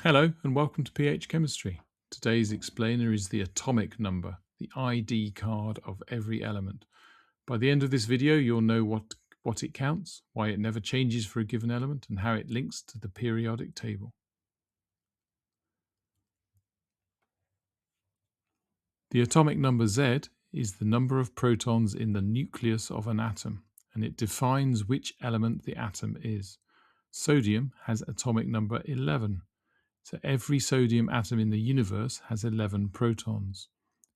Hello and welcome to PH Chemistry. Today's explainer is the atomic number, the ID card of every element. By the end of this video, you'll know what it counts, why it never changes for a given element, and how it links to the periodic table. The atomic number Z is the number of protons in the nucleus of an atom, and it defines which element the atom is. Sodium has atomic number 11. So every sodium atom in the universe has 11 protons.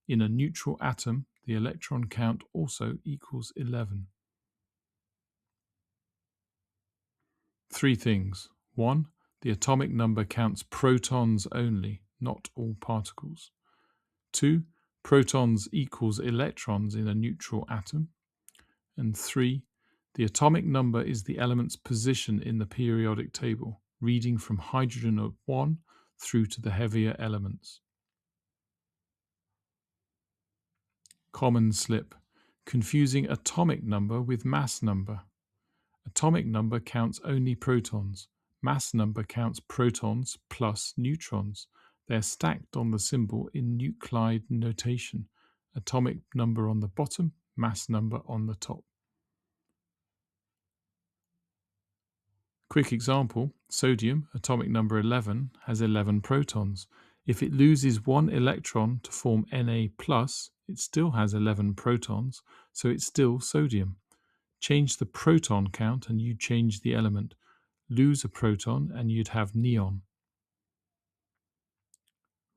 In a neutral atom, the electron count also equals 11. Three things. 1. The atomic number counts protons only, not all particles. 2. Protons equals electrons in a neutral atom. And 3. The atomic number is the element's position in the periodic table, reading from hydrogen at 1 through to the heavier elements. Common slip. Confusing atomic number with mass number. Atomic number counts only protons. Mass number counts protons plus neutrons. They're stacked on the symbol in nuclide notation. Atomic number on the bottom, mass number on the top. Quick example, sodium, atomic number 11, has 11 protons. If it loses one electron to form Na+, it still has 11 protons, so it's still sodium. Change the proton count and you'd change the element. Lose a proton and you'd have neon.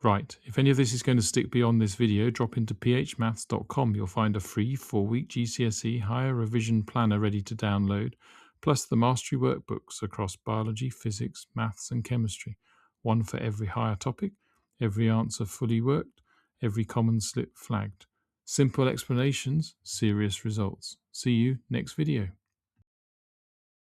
Right, if any of this is going to stick beyond this video, drop into phmaths.com. You'll find a free 4-week GCSE higher revision planner ready to download, plus the mastery workbooks across biology, physics, maths and chemistry. One for every higher topic, every answer fully worked, every common slip flagged. Simple explanations, serious results. See you next video.